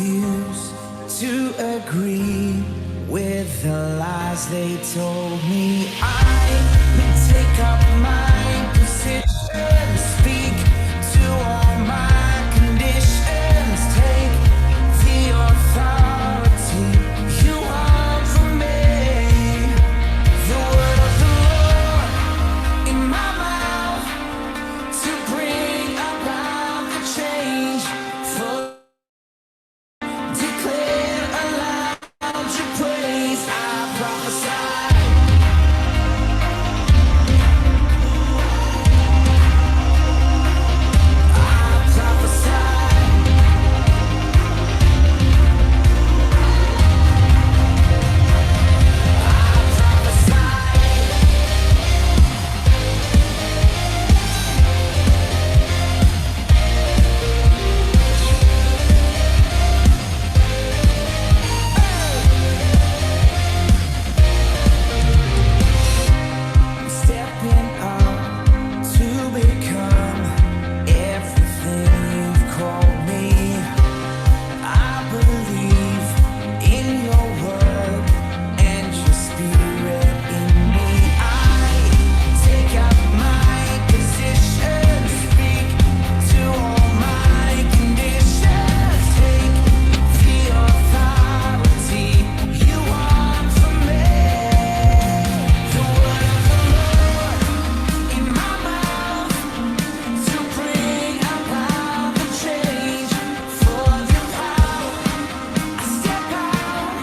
refuse to agree with the lies they told me. I would take up my position, speak to all my conditions, take the authority you want from me. The word of the Lord in my mouth to bring about the change. For declare aloud your praise. I prophesy. Stepping up to become everything you've called me. I believe in your word and your spirit in me. I take up my position, speak to all my conditions, take the authority you want from me. The word of the Lord in my mouth to bring about the change. For your power, I step out,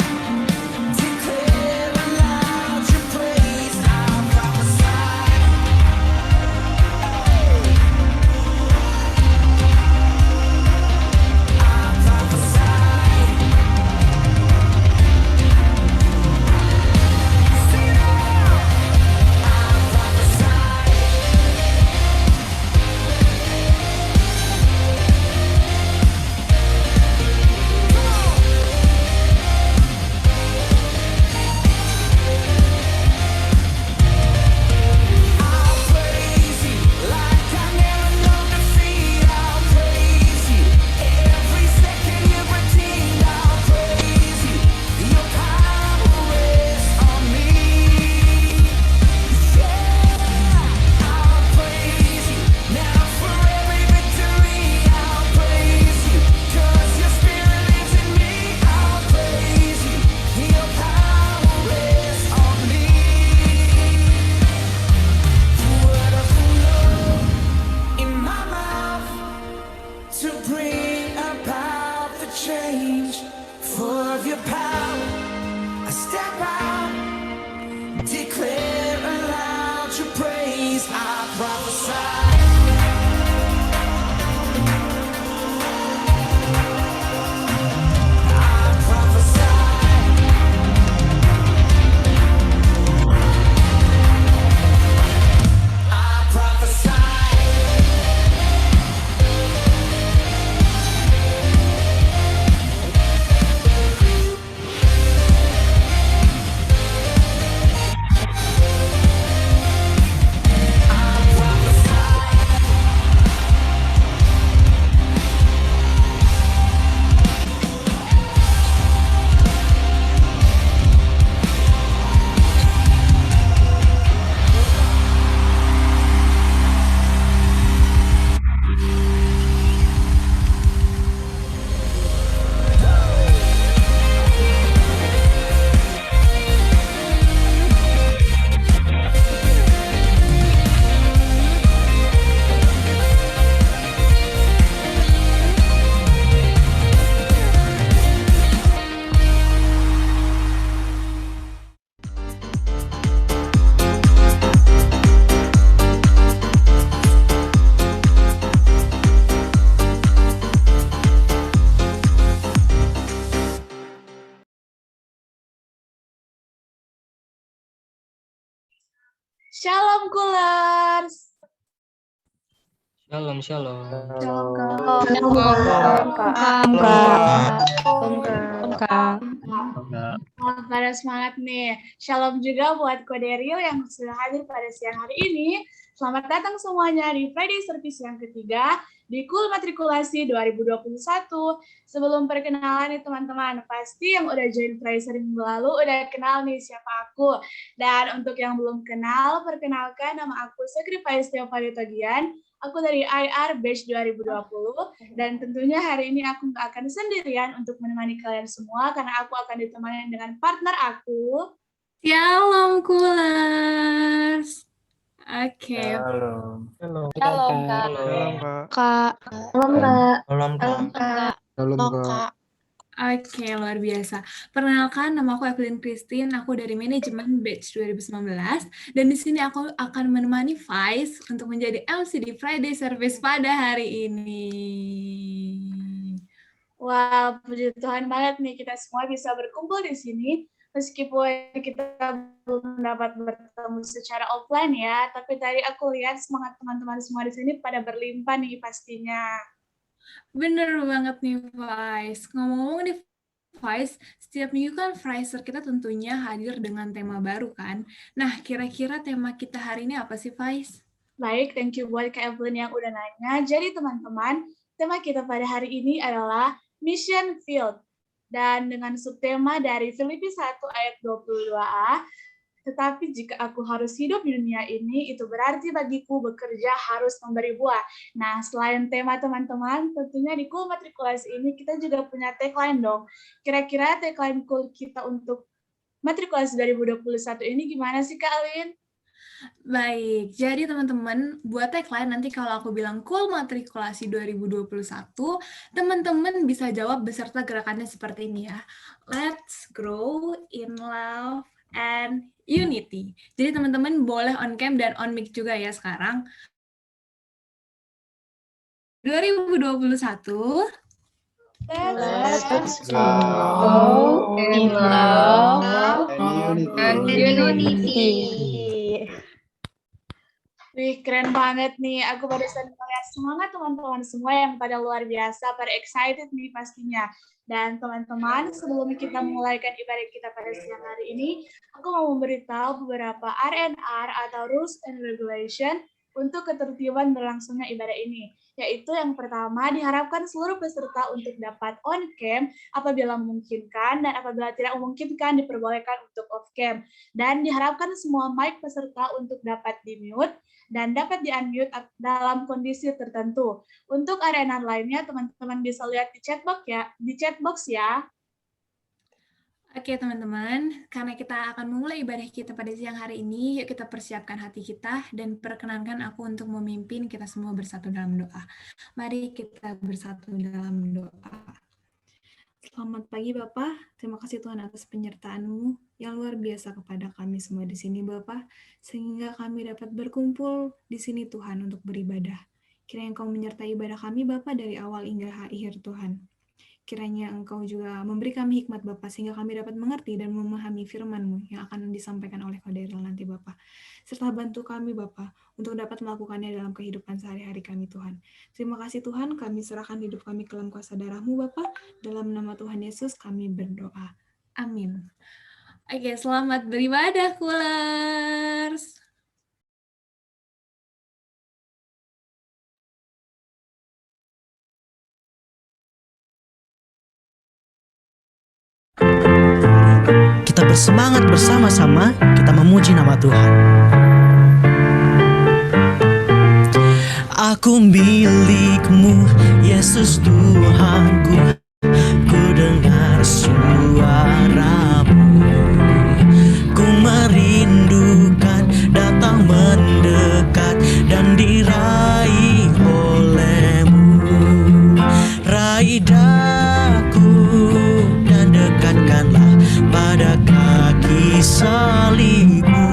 declare aloud your praise. I prophesy. I'll praise you like I never known defeat. I'll praise you every second you've redeemed. I'll praise you. Your power rests on me. Yeah, I'll praise you now for every victory. I'll praise you 'cause your spirit lives in me. I'll praise you. Your power rests on me. The word of the Lord in my mouth to bring about the change. Full of your power, I step out, declare aloud your praise. I prophesy. I prophesy. I prophesy. Shalom Kulers. Shalom, shalom. Shalom Kak. Pada semangat nih. Shalom juga buat Koderio yang sudah hadir pada siang hari ini. Selamat datang semuanya di Friday Service yang ketiga, di KUL Matrikulasi 2021. Sebelum perkenalan nih teman-teman, pasti yang udah join Fraser minggu lalu udah kenal nih siapa aku. Dan untuk yang belum kenal, perkenalkan nama aku Sacrifice Teopari Togian. Aku dari IR Batch 2020, dan tentunya hari ini aku nggak akan sendirian untuk menemani kalian semua, karena aku akan ditemani dengan partner aku. Shalom Kulers. Oke. Halo. Halo. Shalom, Kak. Halo, Kak. Shalom, Kak. Salam, Kak. Shalom, Kak. Oke, luar biasa. Perkenalkan, nama aku Evelyn Christine, aku dari manajemen Batch 2019, dan di sini aku akan menemani Faiz untuk menjadi MC di Friday Service pada hari ini. Wah, puji Tuhan banget nih kita semua bisa berkumpul di sini. Meskipun kita belum dapat bertemu secara offline ya, tapi tadi aku lihat semangat teman-teman semua di sini pada berlimpah nih pastinya. Bener banget nih, Faiz. Ngomong-ngomong nih, Faiz, setiap minggu kan Fraser kita tentunya hadir dengan tema baru kan? Nah, kira-kira tema kita hari ini apa sih, Faiz? Baik, thank you buat Kak Evelyn yang udah nanya. Jadi teman-teman, tema kita pada hari ini adalah Mission Field. Dan dengan subtema dari Filipi 1 ayat 22a, tetapi jika aku harus hidup di dunia ini, itu berarti bagiku bekerja harus memberi buah. Nah, selain tema teman-teman, tentunya di KUL Matrikulasi ini kita juga punya tagline dong. Kira-kira tagline KUL kita untuk Matrikulasi 2021 ini gimana sih, Kak Alin? Baik, jadi teman-teman, buat tagline nanti kalau aku bilang KUL Matrikulasi 2021, teman-teman bisa jawab beserta gerakannya seperti ini ya. Let's grow in love and unity. Jadi teman-teman boleh on cam dan on mic juga ya sekarang. 2021. Let's go in love and unity. Wih, keren banget nih. Aku barusan melihat semangat teman-teman semua yang pada luar biasa, pada excited nih pastinya. Dan teman-teman, sebelum kita memulaikan ibadah kita pada siang hari ini, aku mau memberitahu beberapa RNR atau Rules and Regulation untuk ketertiban berlangsungnya ibadah ini. Yaitu yang pertama, diharapkan seluruh peserta untuk dapat on-cam apabila memungkinkan, dan apabila tidak memungkinkan diperbolehkan untuk off-cam. Dan diharapkan semua mic peserta untuk dapat di-mute dan dapat di-unmute dalam kondisi tertentu. Untuk arena lainnya, teman-teman bisa lihat di chatbox ya. Oke teman-teman, karena kita akan memulai ibadah kita pada siang hari ini, yuk kita persiapkan hati kita dan perkenankan aku untuk memimpin kita semua bersatu dalam doa. Mari kita bersatu dalam doa. Selamat pagi Bapak, terima kasih Tuhan atas penyertaan-Mu yang luar biasa kepada kami semua di sini Bapak, sehingga kami dapat berkumpul di sini Tuhan untuk beribadah. Kiranya Engkau menyertai ibadah kami Bapak dari awal hingga akhir Tuhan. Kiranya Engkau juga memberi kami hikmat Bapa sehingga kami dapat mengerti dan memahami firman-Mu yang akan disampaikan oleh Kaudaril nanti Bapa. Serta bantu kami Bapa untuk dapat melakukannya dalam kehidupan sehari-hari kami Tuhan. Terima kasih Tuhan, kami serahkan hidup kami ke dalam kuasa darah-Mu Bapa. Dalam nama Tuhan Yesus kami berdoa. Amin. Oke, selamat beribadah Kulers. Kita bersemangat bersama-sama, kita memuji nama Tuhan. Aku milik-Mu, Yesus Tuhanku, ku dengar suara-Mu. Ku merindukan datang mendekat dan diraih oleh-Mu. Raih daku dan dekatkanlah pada kaki salib-Mu.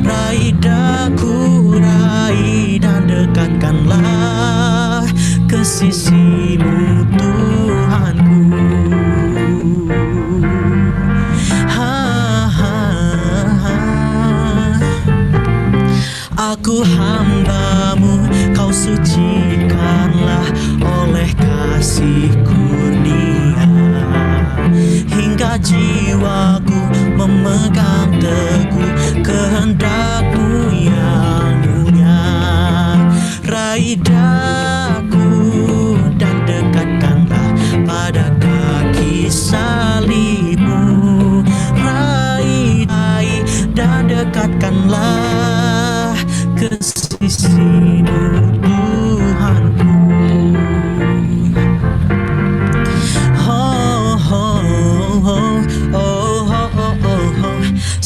Raih daku, raih dan dekatkanlah ke sisi-Mu Tuhanku. Aku hamba-Mu, Kau sucikanlah oleh kasih kurnia, hingga jiwaku memegang teguh kehendak-Mu yang mulia. Raih daku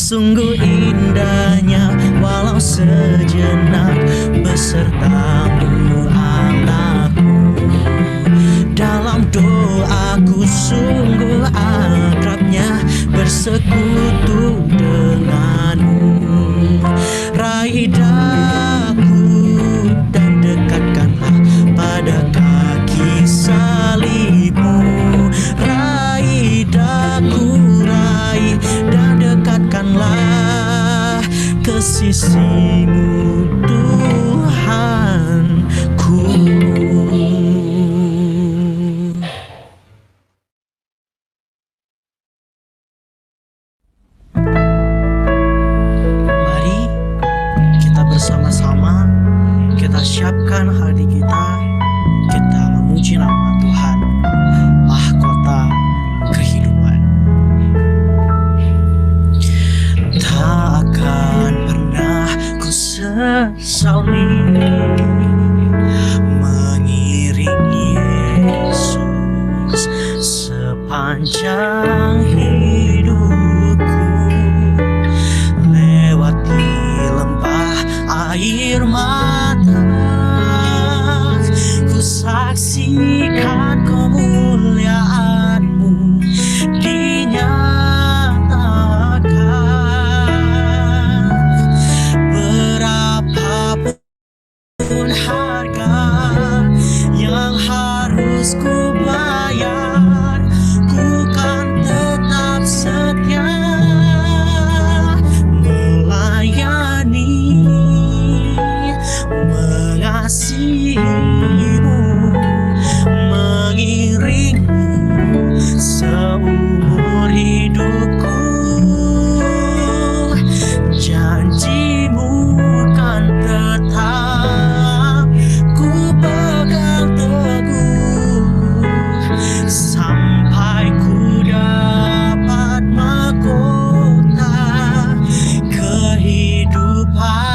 Sungguh indahnya walau sejenak besertamu anakku. Dalam doaku sungguh akrabnya bersekutu denganmu. Raih daku dan dekatkanlah pada kaki salibmu. Raih daku, raih dan dekatkanlah ke sisimu Tuhanku. Mari kita bersama-sama kita siapkan hati kita memuji nama Tuhan, mahkota kehidupan. Tak akan pernah ku sesali mengiring Yesus sepanjang hidupku. Lewati lembah air mata, ku saksikan kemuliaan-Mu dinyatakan. Berapapun harga yang harus ku bayar, ku kan tetap setia melayani, mengasihi-Mu, mengiring-Mu seumur hidupku. Janji-Mu kan tetap ku pegang teguh sampai ku dapat mahkota kehidupan.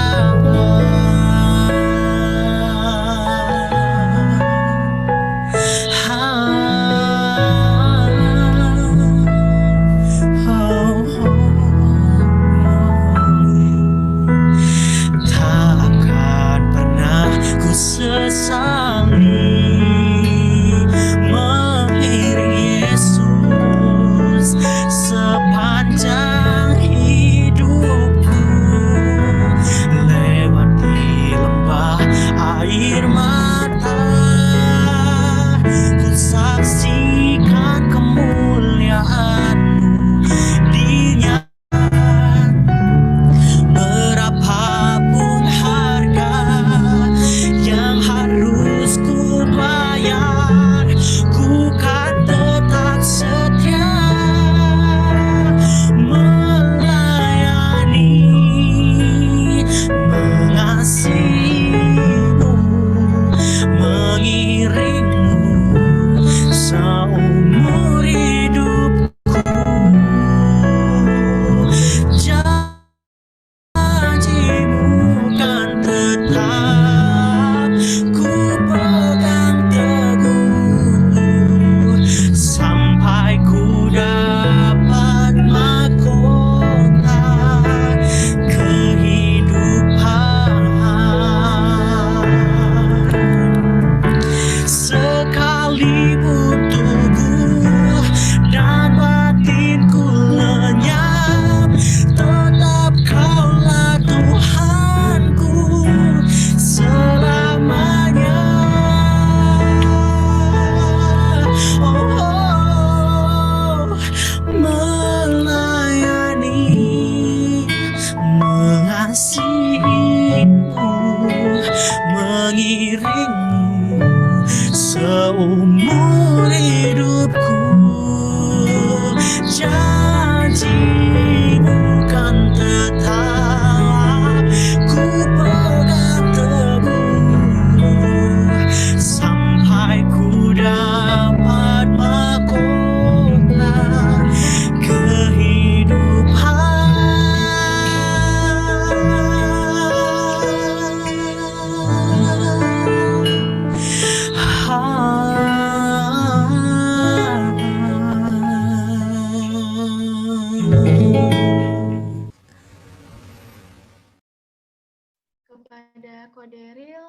Daryl.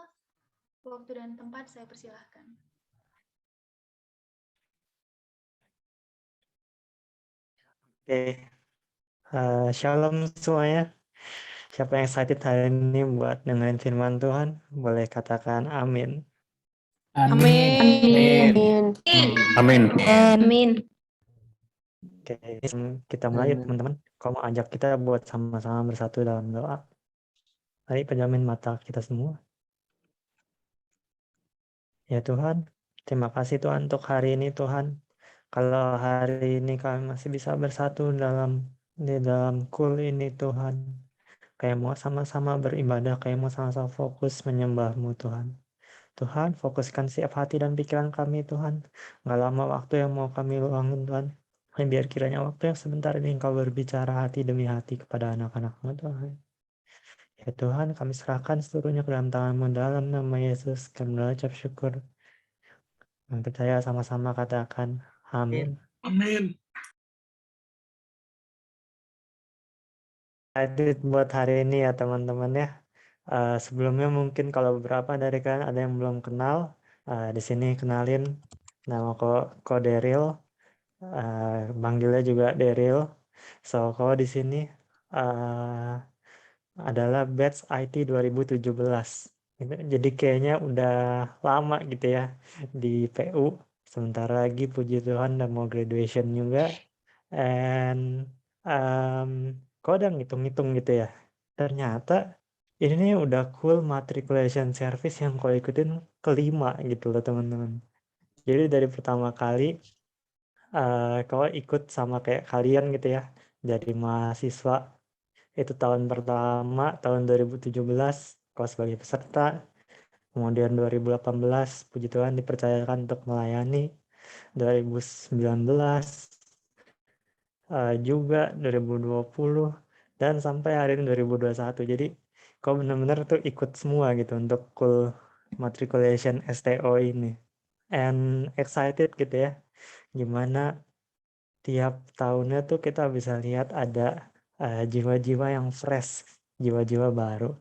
Waktu dan tempat saya persilahkan. Oke, Shalom semuanya. Siapa yang excited hari ini buat dengerin firman Tuhan? Boleh katakan amin. Amin. Amin. Amin. Oke, kita mulai yuk teman-teman. Kau mau ajak kita buat sama-sama bersatu dalam doa. Mari pejamin mata kita semua. Ya Tuhan, terima kasih Tuhan untuk hari ini Tuhan. Kalau hari ini kami masih bisa bersatu di dalam kul ini Tuhan. Kayak mau sama-sama beribadah, kayak mau sama-sama fokus menyembah-Mu Tuhan. Tuhan, fokuskan setiap hati dan pikiran kami Tuhan. Nggak lama waktu yang mau kami luangin Tuhan. Biar kiranya waktu yang sebentar ini Engkau berbicara hati demi hati kepada anak-anak-Mu Tuhan. Ya Tuhan, kami serahkan seluruhnya ke dalam tangan-Mu dalam nama Yesus. Kami mengucap syukur. Kami percaya sama-sama katakan amin. Amin. Excited buat hari ini ya teman-teman ya. Sebelumnya mungkin kalau beberapa dari kalian ada yang belum kenal, di sini kenalin nama ko Daryl, panggilnya juga Daryl. So ko di sini adalah batch IT 2017. Jadi kayaknya udah lama gitu ya di PU. Sebentar lagi puji Tuhan udah mau graduation juga. And kok udah ngitung-ngitung gitu ya. Ternyata ini nih udah cool matriculation service yang kau ikutin kelima gitu loh teman-teman. Jadi dari pertama kali kau ikut sama kayak kalian gitu ya. Jadi mahasiswa itu tahun pertama tahun 2017 kau sebagai peserta. Kemudian 2018 puji Tuhan dipercayakan untuk melayani. 2019 juga 2020 dan sampai hari ini 2021. Jadi kau benar-benar tuh ikut semua gitu untuk cool matriculation STO ini. And excited gitu ya. Gimana tiap tahunnya tuh kita bisa lihat ada jiwa-jiwa yang fresh, jiwa-jiwa baru.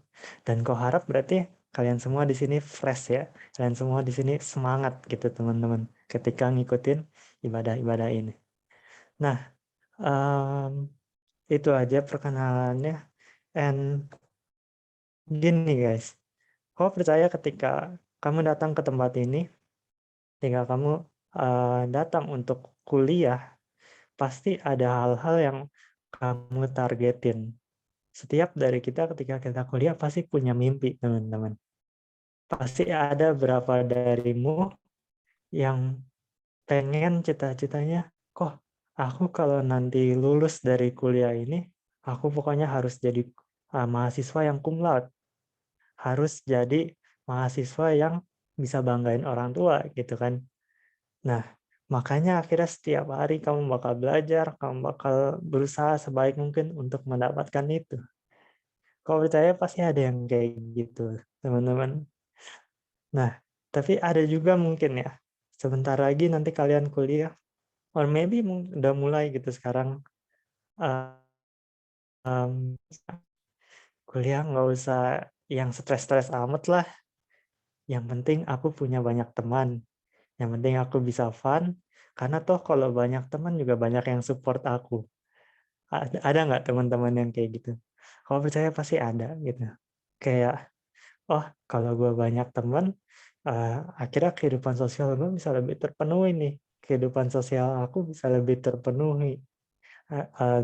Dan kau harap berarti kalian semua di sini fresh ya. Kalian semua di sini semangat gitu teman-teman ketika ngikutin ibadah-ibadah ini. Nah, itu aja perkenalannya. And gini guys, kau percaya ketika kamu datang ke tempat ini, ketika kamu datang untuk kuliah, pasti ada hal-hal yang kamu targetin. Setiap dari kita ketika kita kuliah pasti punya mimpi, teman-teman. Pasti ada berapa darimu yang pengen cita-citanya, kok aku kalau nanti lulus dari kuliah ini, aku pokoknya harus jadi mahasiswa yang cum laude. Harus jadi mahasiswa yang bisa banggain orang tua gitu kan. Nah, makanya akhirnya setiap hari kamu bakal belajar, kamu bakal berusaha sebaik mungkin untuk mendapatkan itu. Kalau percaya pasti ada yang kayak gitu, teman-teman. Nah, tapi ada juga mungkin ya, sebentar lagi nanti kalian kuliah, or maybe udah mulai gitu sekarang, um, kuliah nggak usah yang stres-stres amat lah. Yang penting aku punya banyak teman. Yang penting aku bisa fun. Karena toh kalau banyak teman juga banyak yang support aku. Ada nggak teman-teman yang kayak gitu? Kalau percaya pasti ada gitu. Kayak, oh kalau gue banyak teman, akhirnya kehidupan sosial gue bisa lebih terpenuhi nih. Kehidupan sosial aku bisa lebih terpenuhi.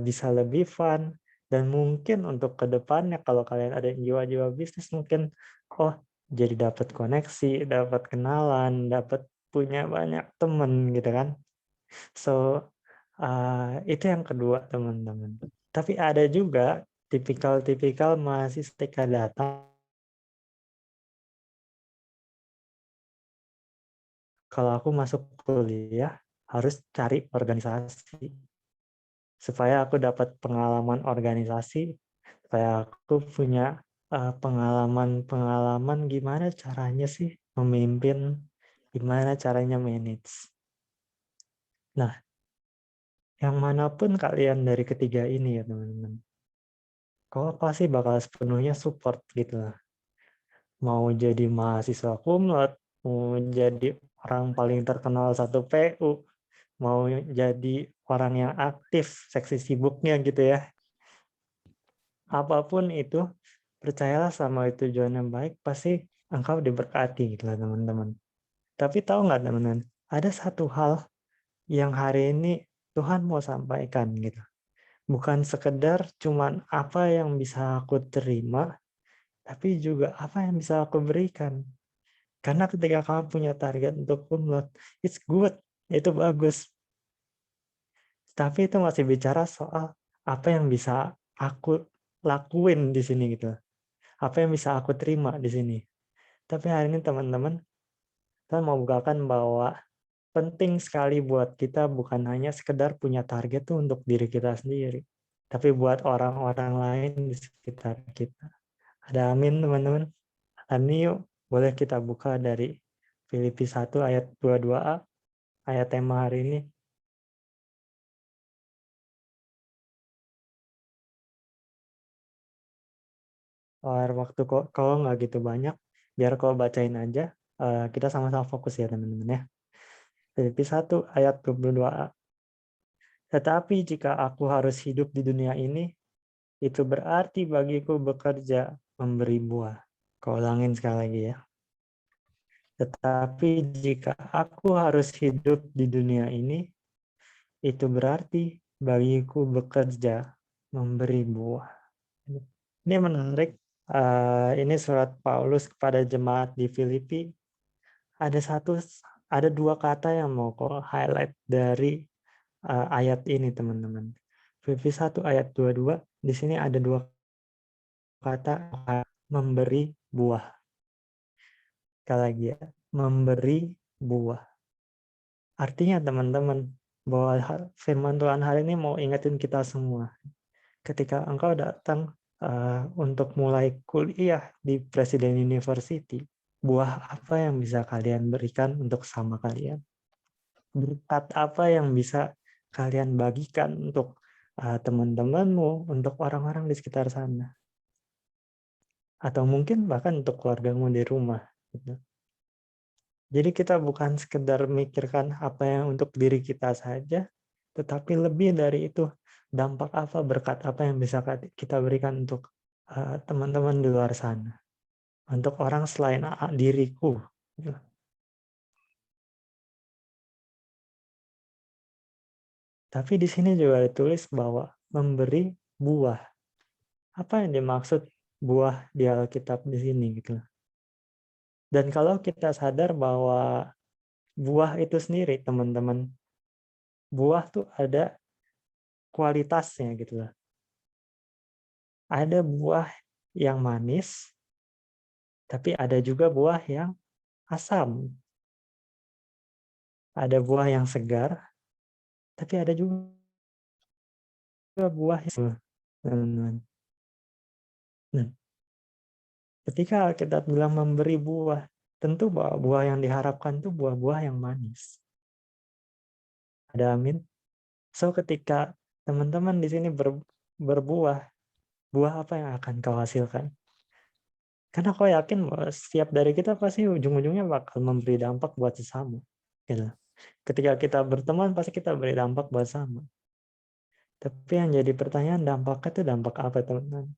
Bisa lebih fun. Dan mungkin untuk ke depannya kalau kalian ada yang jiwa-jiwa bisnis mungkin, oh jadi dapat koneksi, dapat kenalan, dapat punya banyak temen gitu kan. So, itu yang kedua teman-teman. Tapi ada juga tipikal-tipikal mahasiswa ketika datang, kalau aku masuk kuliah harus cari organisasi. Supaya aku dapat pengalaman organisasi, supaya aku punya pengalaman-pengalaman gimana caranya sih memimpin, gimana caranya manage. Nah, yang manapun kalian dari ketiga ini ya teman-teman, kau pasti bakal sepenuhnya support gitu lah. mau jadi mahasiswa kumlot, mau jadi orang paling terkenal satu PU, mau jadi orang yang aktif seksi sibuknya gitu ya. Apapun itu, percayalah sama tujuan yang baik, pasti engkau diberkati gitu lah teman-teman. Tapi tahu nggak teman-teman, ada satu hal yang hari ini Tuhan mau sampaikan gitu. Bukan sekedar cuman apa yang bisa aku terima, tapi juga apa yang bisa aku berikan. Karena ketika kamu punya target untuk kumlot, it's good, itu bagus. Tapi itu masih bicara soal apa yang bisa aku lakuin di sini gitu. Apa yang bisa aku terima di sini. Tapi hari ini teman-teman, saya mau bukakan bahwa penting sekali buat kita bukan hanya sekedar punya target tuh untuk diri kita sendiri, tapi buat orang-orang lain di sekitar kita. Ada amin teman-teman. Ini yuk, boleh kita buka dari Filipi 1 ayat 22a, ayat tema hari ini. Waktu kalau nggak gitu banyak, biar kau bacain aja, kita sama-sama fokus ya teman-teman ya. Filipi 1 ayat 22a. Tetapi jika aku harus hidup di dunia ini, itu berarti bagiku bekerja memberi buah. Kau ulangin sekali lagi ya. Tetapi jika aku harus hidup di dunia ini, itu berarti bagiku bekerja memberi buah. Ini menarik. Ini surat Paulus kepada jemaat di Filipi. Ada dua kata yang mau kau highlight dari ayat ini teman-teman. Filipi 1 ayat 22, di sini ada dua kata, memberi buah. Sekali lagi ya, memberi buah. Artinya teman-teman, bahwa firman Tuhan hari ini mau ingetin kita semua. Ketika engkau datang untuk mulai kuliah di Presiden University, buah apa yang bisa kalian berikan untuk sama kalian? Berkat apa yang bisa kalian bagikan untuk teman-temanmu, untuk orang-orang di sekitar sana? Atau mungkin bahkan untuk keluargamu di rumah. Gitu. Jadi kita bukan sekedar mikirkan apa yang untuk diri kita saja, tetapi lebih dari itu, dampak apa, berkat apa yang bisa kita berikan untuk teman-teman di luar sana. Untuk orang selain diriku. Gitu. Tapi di sini juga ditulis bahwa memberi buah. Apa yang dimaksud buah di Alkitab di sini gitu. Dan kalau kita sadar bahwa buah itu sendiri, teman-teman, buah tuh ada kualitasnya gitu lah. Ada buah yang manis, tapi ada juga buah yang asam. Ada buah yang segar, tapi ada juga buah yang teman-teman. Nah, ketika kita bilang memberi buah, tentu bahwa buah yang diharapkan itu buah-buah yang manis. Ada amin? So ketika teman-teman di sini berbuah, buah apa yang akan kau hasilkan? Karena aku yakin bahwa setiap dari kita pasti ujung-ujungnya bakal memberi dampak buat sesama. Gitu. Ketika kita berteman, pasti kita beri dampak buat sama. Tapi yang jadi pertanyaan, dampaknya itu dampak apa teman-teman?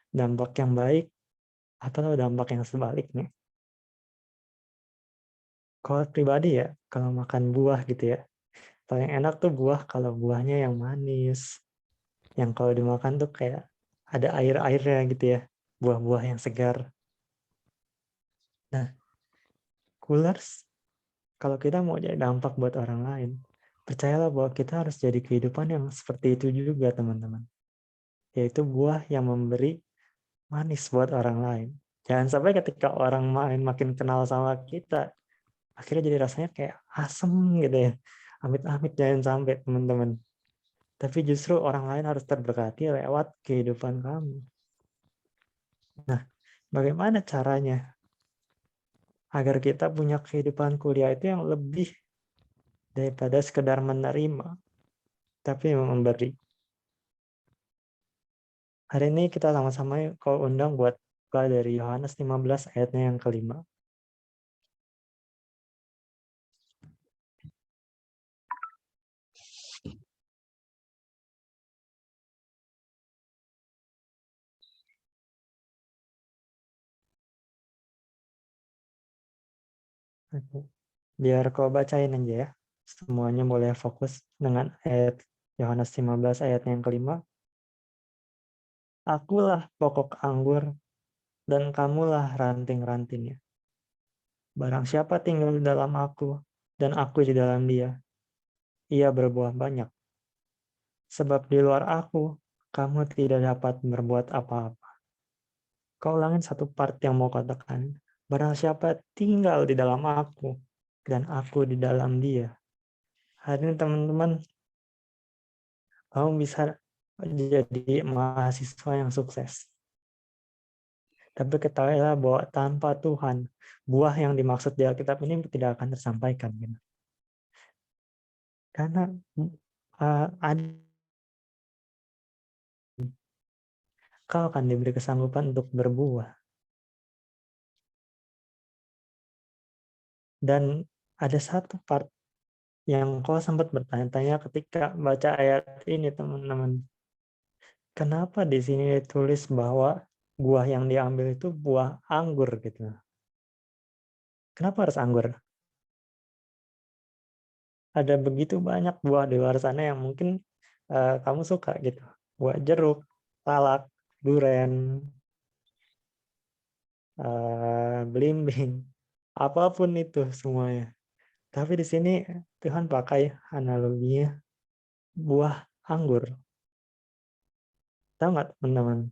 Dampak yang baik atau dampak yang sebaliknya? Kalau pribadi ya, kalau makan buah gitu ya, paling enak tuh buah kalau buahnya yang manis. Yang kalau dimakan tuh kayak ada air-airnya gitu ya, buah-buah yang segar. Nah, coolers, kalau kita mau jadi dampak buat orang lain, percayalah bahwa kita harus jadi kehidupan yang seperti itu juga teman-teman. Yaitu buah yang memberi manis buat orang lain. Jangan sampai ketika orang lain makin kenal sama kita, akhirnya jadi rasanya kayak asem gitu ya. Amit-amit jangan sampai teman-teman. Tapi justru orang lain harus terberkati lewat kehidupan kamu. Nah, bagaimana caranya agar kita punya kehidupan kuliah itu yang lebih daripada sekedar menerima, tapi memberi? Hari ini kita sama-sama kau undang buat buka dari Yohanes 15 ayatnya yang kelima. Oke. Biar kau bacain aja ya. Semuanya boleh fokus dengan ayat Yohanes 15 ayat yang kelima. Akulah pokok anggur dan kamulah ranting-rantingnya. Barang siapa tinggal di dalam aku dan aku di dalam dia, ia berbuah banyak. Sebab di luar aku, kamu tidak dapat berbuat apa-apa. Kau ulangin satu part yang mau katakan. Barang siapa tinggal di dalam aku dan aku di dalam dia. Hari ini teman-teman, kamu bisa jadi mahasiswa yang sukses. Tapi ketahuilah bahwa tanpa Tuhan, buah yang dimaksud di Alkitab ini tidak akan tersampaikan. Gitu. Karena kau akan diberi kesanggupan untuk berbuah. Dan ada satu part yang kau sempat bertanya-tanya ketika baca ayat ini, teman-teman. Kenapa di sini ditulis bahwa buah yang diambil itu buah anggur gitu? Kenapa harus anggur? Ada begitu banyak buah di luar sana yang mungkin kamu suka gitu. Buah jeruk, salak, durian, belimbing, apapun itu semuanya. Tapi di sini Tuhan pakai analoginya buah anggur. Tahu nggak teman-teman?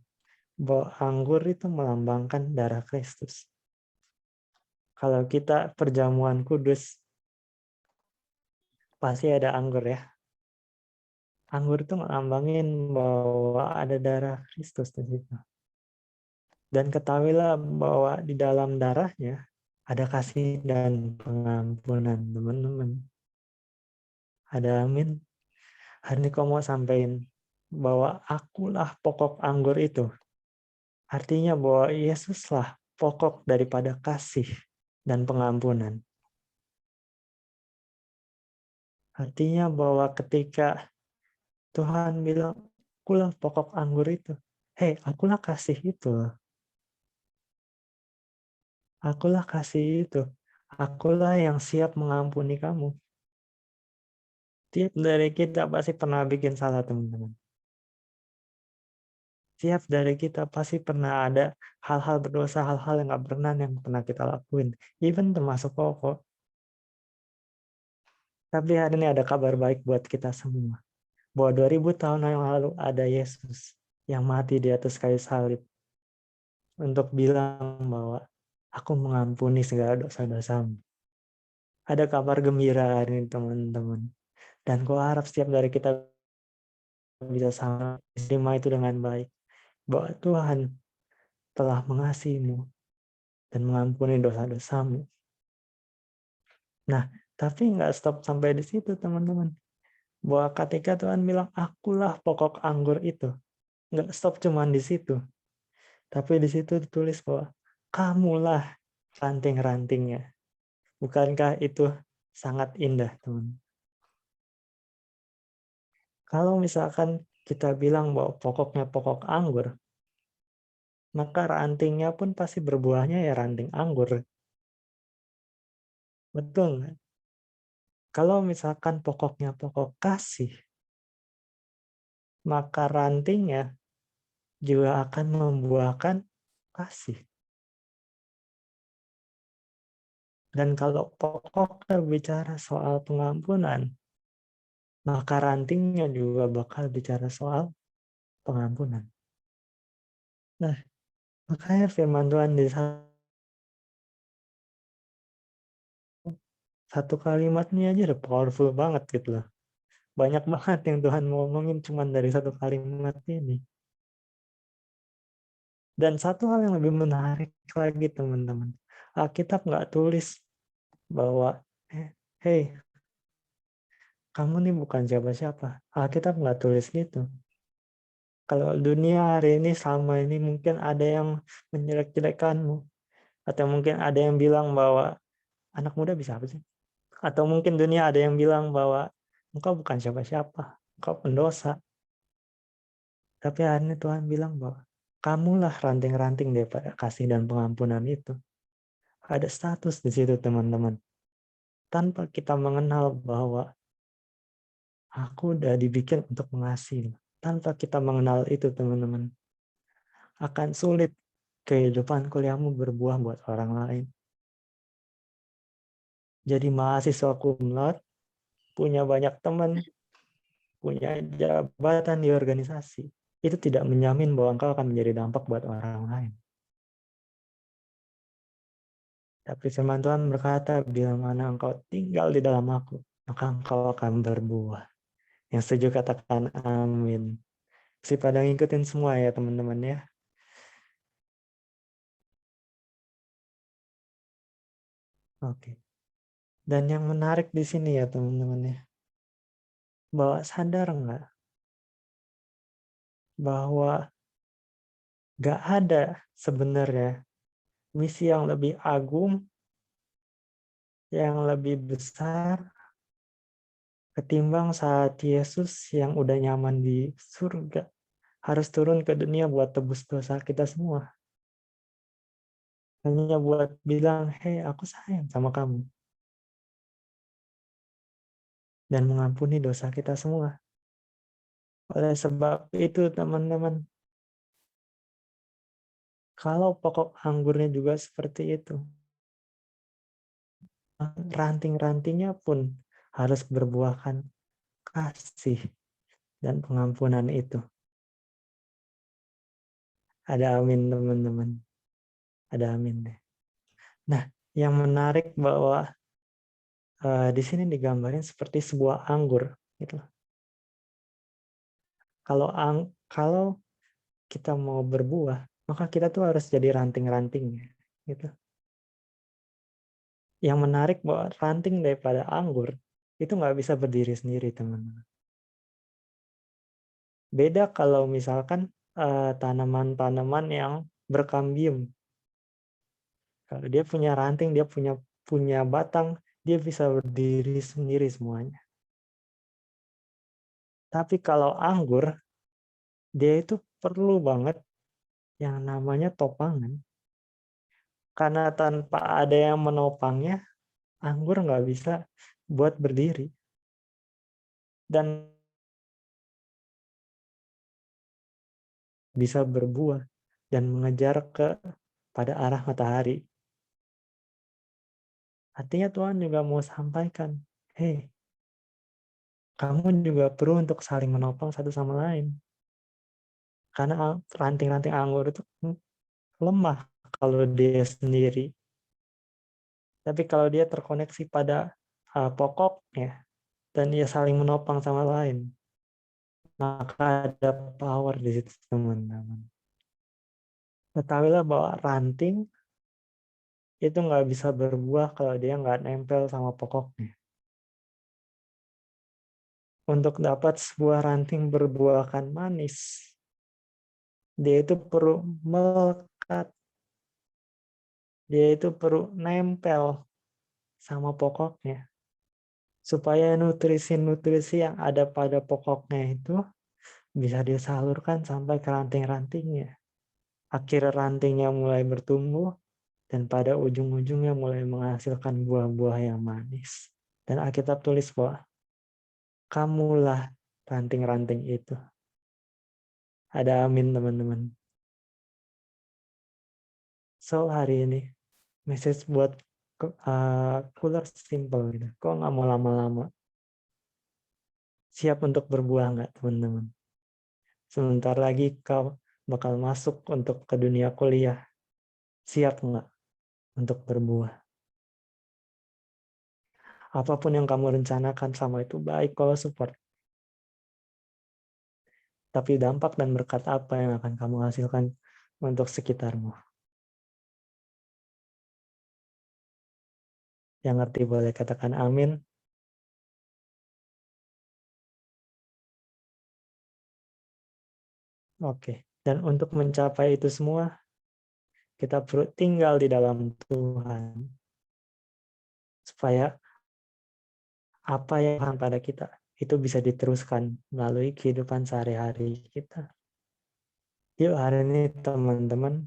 Bahwa anggur itu melambangkan darah Kristus. Kalau kita perjamuan kudus, pasti ada anggur ya. Anggur itu melambangin bahwa ada darah Kristus di situ. Dan ketahuilah bahwa di dalam darahnya ada kasih dan pengampunan, teman-teman. Ada amin. Hari ini kau mau sampaikan bahwa akulah pokok anggur itu. Artinya bahwa Yesuslah pokok daripada kasih dan pengampunan. Artinya bahwa ketika Tuhan bilang, akulah pokok anggur itu. Hei, akulah kasih itu. Akulah kasih itu. Akulah yang siap mengampuni kamu. Tiap dari kita pasti pernah bikin salah, teman-teman. Tiap dari kita pasti pernah ada hal-hal berdosa, hal-hal yang gak berkenan yang pernah kita lakuin. Even termasuk kok. Tapi hari ini ada kabar baik buat kita semua. Bahwa 2000 tahun yang lalu ada Yesus yang mati di atas kayu salib. Untuk bilang bahwa aku mengampuni segala dosa-dosamu. Ada kabar gembira hari ini teman-teman. Dan ku harap setiap dari kita bisa sama terima itu dengan baik. Bahwa Tuhan telah mengasihimu dan mengampuni dosa-dosamu. Nah, tapi nggak stop sampai di situ teman-teman. Bahwa ketika Tuhan bilang, akulah pokok anggur itu. Nggak stop cuman di situ. Tapi di situ ditulis bahwa kamulah ranting-rantingnya. Bukankah itu sangat indah, teman? Kalau misalkan kita bilang bahwa pokoknya pokok anggur, maka rantingnya pun pasti berbuahnya ya ranting anggur. Betul nggak? Kalau misalkan pokoknya pokok kasih, maka rantingnya juga akan membuahkan kasih. Dan kalau pokoknya bicara soal pengampunan, maka rantingnya juga bakal bicara soal pengampunan. Nah, makanya firman Tuhan di satu kalimatnya aja udah powerful banget gitu loh. Banyak banget yang Tuhan mau ngomongin cuma dari satu kalimat ini. Dan satu hal yang lebih menarik lagi teman-teman. Alkitab nggak tulis bahwa, hey, kamu nih bukan siapa-siapa. Alkitab nggak tulis gitu. Kalau dunia hari ini selama ini mungkin ada yang menjelek-jelekanmu, atau mungkin ada yang bilang bahwa anak muda bisa apa sih? Atau mungkin dunia ada yang bilang bahwa engkau bukan siapa-siapa, engkau pendosa. Tapi hari ini Tuhan bilang bahwa kamulah ranting-ranting daripada kasih dan pengampunan itu. Ada status di situ teman-teman. Tanpa kita mengenal bahwa aku udah dibikin untuk mengasihi. Tanpa kita mengenal itu teman-teman, akan sulit kehidupan kuliahmu berbuah buat orang lain. Jadi mahasiswa cum laude, punya banyak teman, punya jabatan di organisasi, itu tidak menjamin bahwa engkau akan menjadi dampak buat orang lain. Tapi firman Tuhan berkata, bila mana engkau tinggal di dalam aku, maka engkau akan berbuah. Yang setuju katakan amin. Si pada ngikutin semua ya teman-teman ya. Oke. Dan yang menarik di sini ya teman-teman ya, bahwa sadar nggak bahwa nggak ada sebenarnya misi yang lebih agung, yang lebih besar ketimbang saat Yesus yang udah nyaman di surga harus turun ke dunia buat tebus dosa kita semua. Hanya buat bilang, hei aku sayang sama kamu. Dan mengampuni dosa kita semua. Oleh sebab itu teman-teman, kalau pokok anggurnya juga seperti itu, ranting-rantingnya pun harus berbuahkan kasih dan pengampunan itu. Ada amin teman-teman. Ada amin deh. Nah, yang menarik bahwa di sini digambarin seperti sebuah anggur gitu. Kalau kita mau berbuah, maka kita tuh harus jadi ranting-rantingnya gitu. Yang menarik bahwa ranting daripada anggur itu nggak bisa berdiri sendiri teman-teman. Beda kalau misalkan tanaman-tanaman yang berkambium. Kalau dia punya ranting, dia punya batang, dia bisa berdiri sendiri semuanya. Tapi kalau anggur, dia itu perlu banget yang namanya topangan. Karena tanpa ada yang menopangnya, anggur nggak bisa buat berdiri. Dan bisa berbuah dan mengejar pada arah matahari. Artinya Tuhan juga mau sampaikan, hei, kamu juga perlu untuk saling menopang satu sama lain. Karena ranting-ranting anggur itu lemah kalau dia sendiri. Tapi kalau dia terkoneksi pada pokoknya dan dia saling menopang sama lain, maka ada power di situ teman-teman. Ketahuilah bahwa ranting itu nggak bisa berbuah kalau dia nggak nempel sama pokoknya. Untuk dapat sebuah ranting berbuahkan manis, dia itu perlu melekat, dia itu perlu nempel sama pokoknya. Supaya nutrisi-nutrisi yang ada pada pokoknya itu bisa disalurkan sampai ke ranting-rantingnya. Akhirnya rantingnya mulai bertumbuh, dan pada ujung-ujungnya mulai menghasilkan buah-buah yang manis. Dan Alkitab tulis bahwa kamulah ranting-ranting itu. Ada amin teman-teman. So hari ini message buat cooler simple gitu. Kok nggak mau lama-lama? Siap untuk berbuah nggak teman-teman? Sebentar lagi kau bakal masuk untuk ke dunia kuliah. Siap nggak untuk berbuah? Apapun yang kamu rencanakan sama itu baik kalau support. Tapi dampak dan berkat apa yang akan kamu hasilkan untuk sekitarmu? Yang ngerti boleh katakan amin. Oke. Dan untuk mencapai itu semua, kita perlu tinggal di dalam Tuhan. Supaya apa yang Tuhan pada kita itu bisa diteruskan melalui kehidupan sehari-hari kita. Yuk hari ini teman-teman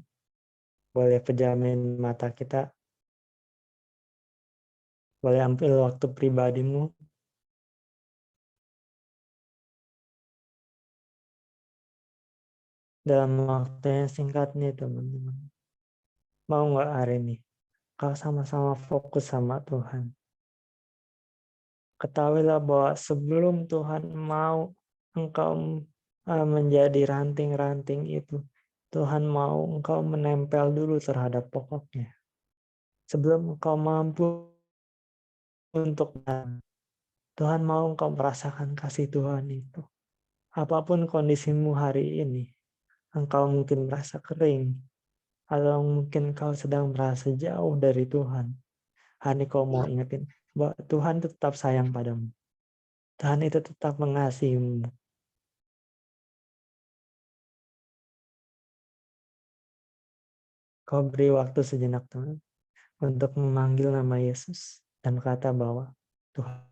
boleh pejamin mata kita, boleh ambil waktu pribadimu, dalam waktu yang singkat nih teman-teman. Mau nggak hari ini kau sama-sama fokus sama Tuhan? Ketahuilah bahwa sebelum Tuhan mau engkau menjadi ranting-ranting itu, Tuhan mau engkau menempel dulu terhadap pokoknya. Sebelum engkau mampu untuk Tuhan mau engkau merasakan kasih Tuhan itu. Apapun kondisimu hari ini, engkau mungkin merasa kering, atau mungkin kau sedang merasa jauh dari Tuhan. Hari ini kau mau ingetin bahwa Tuhan tetap sayang padamu. Tuhan itu tetap mengasihimu. Kau beri waktu sejenak Tuhan untuk memanggil nama Yesus dan berkata bahwa Tuhan,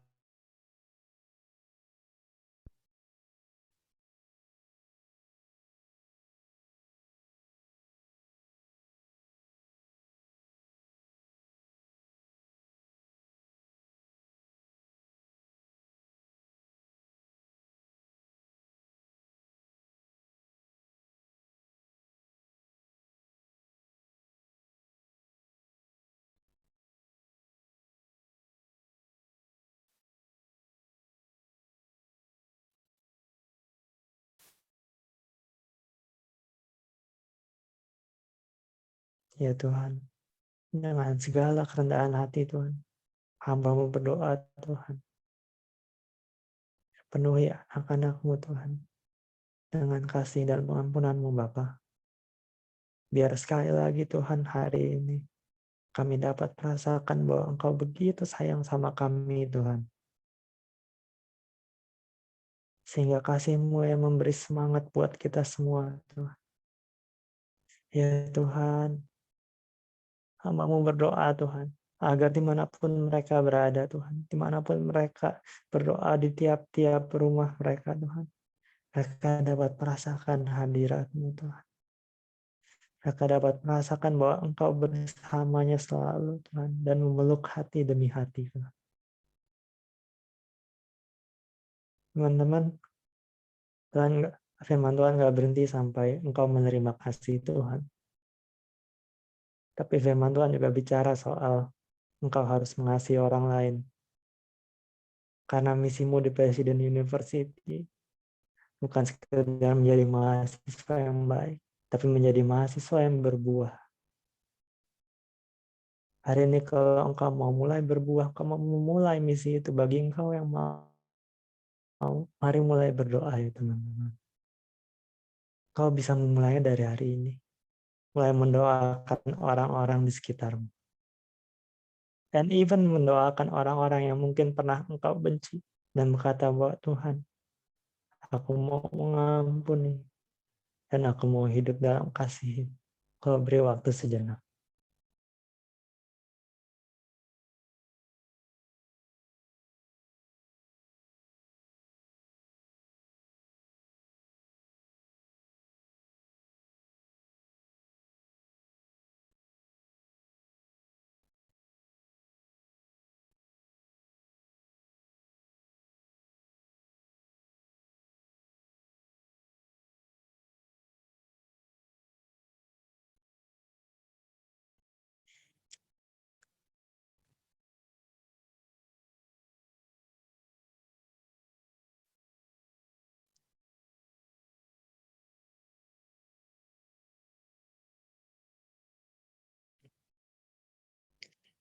ya Tuhan, dengan segala kerendahan hati Tuhan, hamba-Mu berdoa Tuhan, penuhi anak-anak-Mu Tuhan, dengan kasih dan pengampunan-Mu Bapa. Biar sekali lagi Tuhan hari ini kami dapat merasakan bahwa Engkau begitu sayang sama kami Tuhan. Sehingga kasih-Mu yang memberi semangat buat kita semua Tuhan. Ya Tuhan, hamba-Mu berdoa Tuhan, agar dimanapun mereka berada Tuhan, dimanapun mereka berdoa di tiap-tiap rumah mereka Tuhan, mereka dapat merasakan hadirat-Mu Tuhan. Mereka dapat merasakan bahwa Engkau bersamanya selalu Tuhan, dan memeluk hati demi hati Tuhan. Teman-teman, firman Tuhan nggak berhenti sampai engkau menerima kasih Tuhan. Tapi firman Tuhan juga bicara soal engkau harus mengasihi orang lain. Karena misimu di Presiden University bukan sekedar menjadi mahasiswa yang baik, tapi menjadi mahasiswa yang berbuah. Hari ini kalau engkau mau mulai berbuah, engkau mau memulai misi itu bagi engkau yang mau, mari mulai berdoa ya teman-teman. Kau bisa memulainya dari hari ini. Mulai mendoakan orang-orang di sekitarmu. Dan even mendoakan orang-orang yang mungkin pernah engkau benci. Dan berkata bahwa Tuhan, aku mau mengampuni. Dan aku mau hidup dalam kasih. Kau beri waktu sejenak.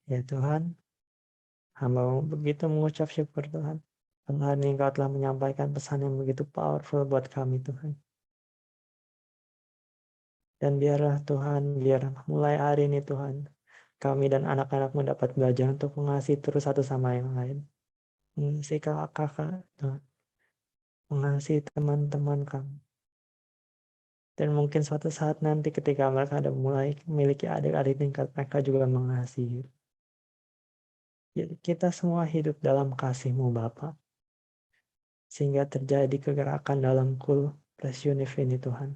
Ya Tuhan, hamba begitu mengucap syukur Tuhan. Tuhan, Engkau telah menyampaikan pesan yang begitu powerful buat kami Tuhan. Dan biarlah Tuhan, biar mulai hari ini Tuhan, kami dan anak-anak-Mu dapat belajar untuk mengasihi terus satu sama yang lain. Mengasihi kakak-kakak, Tuhan. Mengasihi teman-teman kami. Dan mungkin suatu saat nanti ketika mereka ada mulai memiliki adik-adik tingkat, mereka juga mengasihi. Jadi kita semua hidup dalam kasih-Mu Bapa, sehingga terjadi kegerakan dalam Cool Plus Univ ini Tuhan.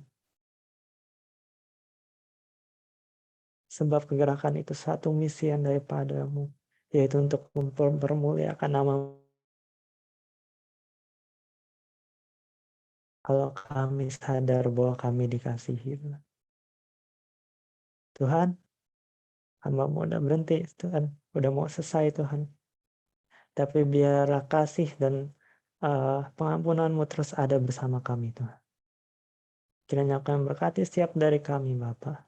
Sebab kegerakan itu satu misi yang daripada-Mu, yaitu untuk mempermuliakan nama-Mu. Kalau kami sadar bahwa kami dikasihi. Tuhan, hamba-Mu udah berhenti Tuhan, udah mau selesai Tuhan. Tapi biarlah kasih dan pengampunan-Mu terus ada bersama kami Tuhan. Kiranya Kau berkati setiap dari kami Bapa.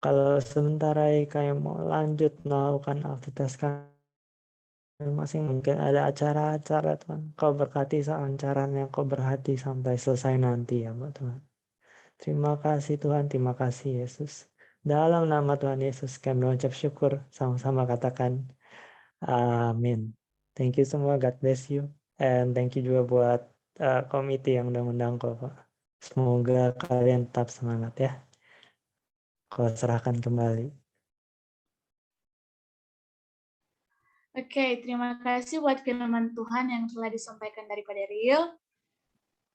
Kalau sementara kami mau lanjut melakukan aktivitas kami masing mungkin ada acara-acara Tuhan. Kau berkati selancarnya, Kau berhati sampai selesai nanti ya Tuhan. Terima kasih Tuhan, terima kasih Yesus. Dalam nama Tuhan Yesus kami mengucap syukur, sama-sama katakan amin. Thank you semua, God bless you. And thank you juga buat komite yang udah undang kok Pak. Semoga kalian tetap semangat ya. Kau serahkan kembali. Oke, terima kasih buat firman Tuhan yang telah disampaikan dari Pak Daryl.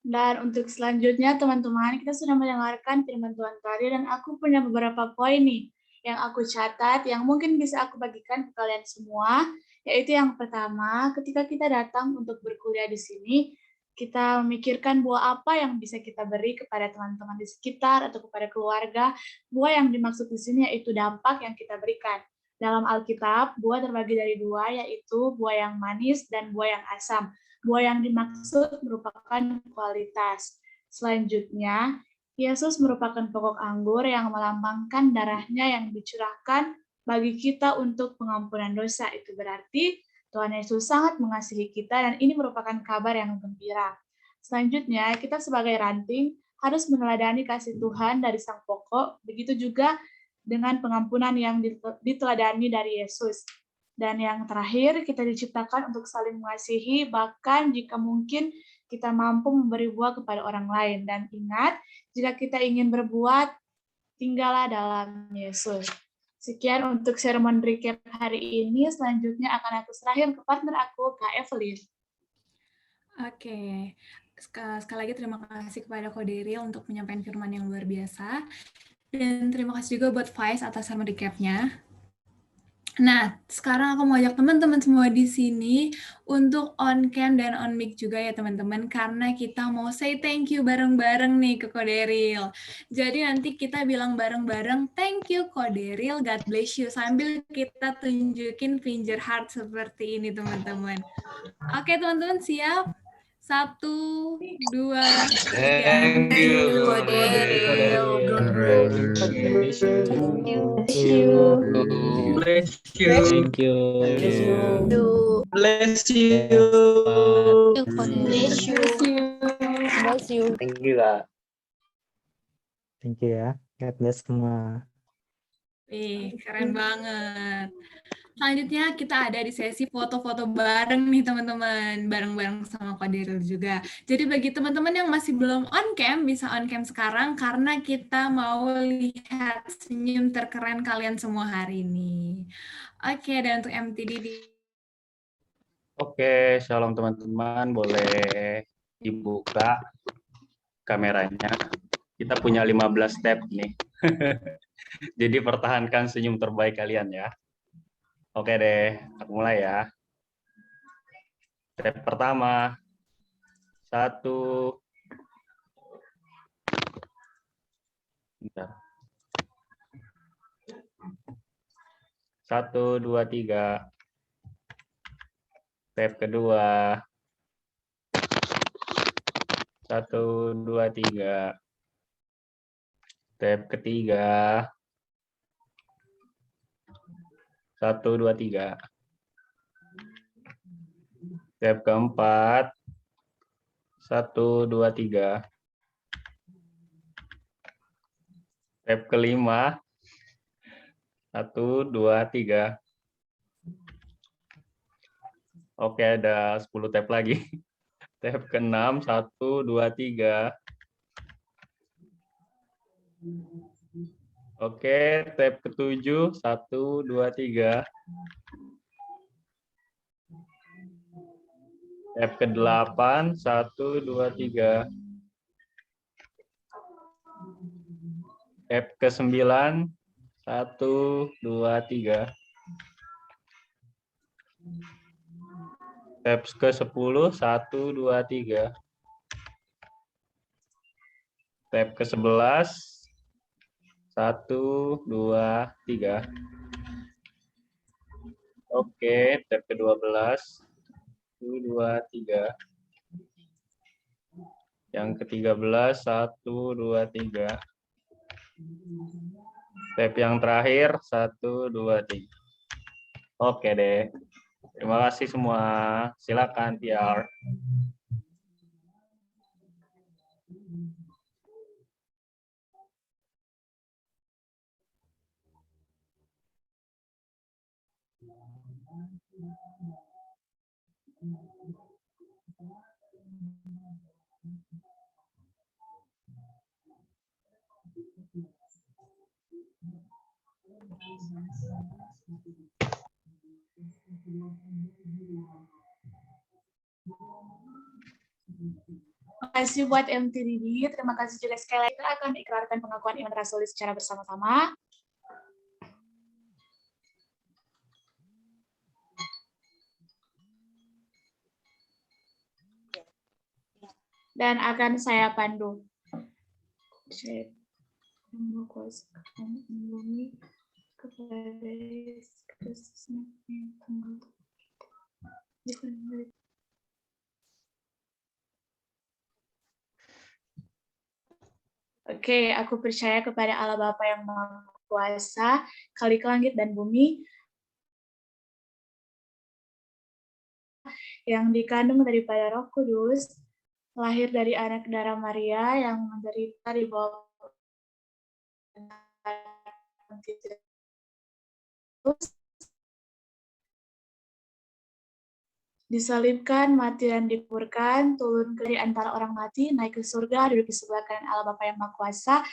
Dan untuk selanjutnya, teman-teman, kita sudah mendengarkan firman Tuhan tadi, dan aku punya beberapa poin nih yang aku catat, yang mungkin bisa aku bagikan ke kalian semua, yaitu yang pertama, ketika kita datang untuk berkuliah di sini, kita memikirkan bahwa apa yang bisa kita beri kepada teman-teman di sekitar atau kepada keluarga, bahwa yang dimaksud di sini yaitu dampak yang kita berikan. Dalam Alkitab, buah terbagi dari dua, yaitu buah yang manis dan buah yang asam. Buah yang dimaksud merupakan kualitas. Selanjutnya, Yesus merupakan pokok anggur yang melambangkan darahnya yang dicurahkan bagi kita untuk pengampunan dosa. Itu berarti Tuhan Yesus sangat mengasihi kita, dan ini merupakan kabar yang gembira. Selanjutnya, kita sebagai ranting harus meneladani kasih Tuhan dari sang pokok, begitu juga dengan pengampunan yang diteladani dari Yesus. Dan yang terakhir, kita diciptakan untuk saling mengasihi, bahkan jika mungkin kita mampu memberi buah kepada orang lain. Dan ingat, jika kita ingin berbuat, tinggallah dalam Yesus. Sekian untuk sermon recap hari ini. Selanjutnya akan aku serahin ke partner aku, Kak Evelyn. Oke, sekali lagi terima kasih kepada Ko Daryl untuk menyampaikan firman yang luar biasa. Dan terima kasih juga buat Faiz atas sermon recap-nya. Nah, sekarang aku mau ajak teman-teman semua di sini untuk on cam dan on mic juga ya teman-teman, karena kita mau say thank you bareng-bareng nih ke Ko Daryl. Jadi nanti kita bilang bareng-bareng thank you Ko Daryl, God bless you, sambil kita tunjukin finger heart seperti ini teman-teman. Oke teman-teman, siap? 1, 2, 3. Thank you, Ko Daryl. Bless you. Bless you. Thank you. Bless you. Bless you. Bless you. Thank you, Kak. Thank you ya. God bless semua. Wih, keren banget. Selanjutnya kita ada di sesi foto-foto bareng nih teman-teman, bareng-bareng sama Ko Daryl juga. Jadi bagi teman-teman yang masih belum on cam, bisa on cam sekarang karena kita mau lihat senyum terkeren kalian semua hari ini. Oke, dan untuk MTD di... Oke, shalom teman-teman. Boleh dibuka kameranya. Kita punya 15 tab nih. Jadi pertahankan senyum terbaik kalian ya. Oke deh, aku mulai ya. Step pertama. 1. Bentar. 1, 2, 3. Step kedua. 1, 2, 3. Step ketiga. 1, 2, 3. Step keempat. 1, 2, 3. Step kelima. 1, 2, 3. Oke, ada 10 tab lagi. Tab ke-6, 1, 2, 3. Oke, tab ke-7, 1, 2, 3. Tab ke-8, 1, 2, 3. Tab ke-9, 1, 2, 3. Tab ke-10, 1, 2, 3. Tab ke-11, 1, 2, 3. Oke, tab ke-12, 1, 2, 3. Yang ke-13, 1, 2, 3. Tab yang terakhir, 1, 2, 3. Oke deh. Terima kasih semua. Silakan, PR. Terima kasih buat MTDD. Terima kasih juga sekali lagi. Kita akan ikrarkan pengakuan iman rasuli secara bersama-sama. Dan akan saya pandu. Oke, aku percaya kepada Allah Bapa yang Maha Kuasa, Khalik langit dan bumi, yang dikandung daripada Roh Kudus, lahir dari anak darah Maria, yang menderita di bawah disalibkan, mati dan dikuburkan, turun ke antara orang mati, naik ke surga, duduk di sebelah kanan Allah Bapa yang Maha Kuasa,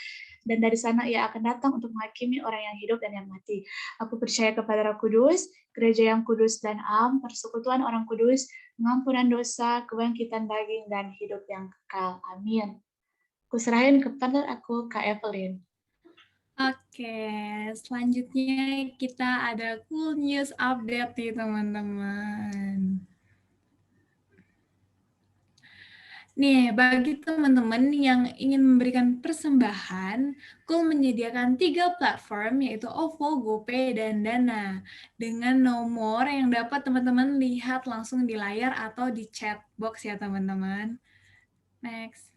dan dari sana ia akan datang untuk menghakimi orang yang hidup dan yang mati. Aku percaya kepada Roh Kudus, gereja yang kudus dan am, persekutuan orang kudus, pengampunan dosa, kebangkitan daging, dan hidup yang kekal. Amin. Aku serahin ke partner aku, Kak Evelyn. Oke, selanjutnya kita ada cool news update nih teman-teman. Nih, bagi teman-teman yang ingin memberikan persembahan, Cool menyediakan 3 platform, yaitu OVO, GoPay, dan Dana, dengan nomor yang dapat teman-teman lihat langsung di layar atau di chat box ya teman-teman. Next.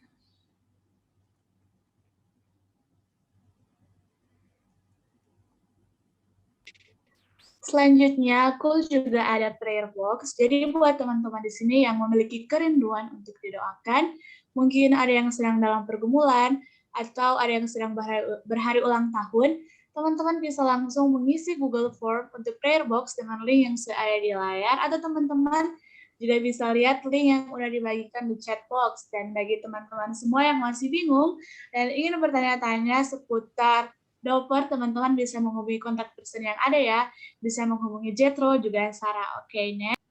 Selanjutnya, aku juga ada prayer box. Jadi buat teman-teman di sini yang memiliki kerinduan untuk didoakan, mungkin ada yang sedang dalam pergumulan, atau ada yang sedang berhari ulang tahun, teman-teman bisa langsung mengisi Google Form untuk prayer box dengan link yang ada di layar, atau teman-teman juga bisa lihat link yang udah dibagikan di chat box. Dan bagi teman-teman semua yang masih bingung dan ingin bertanya-tanya seputar Doper, teman-teman bisa menghubungi kontak person yang ada ya. Bisa menghubungi Jetro, juga Sarah. Oke, next.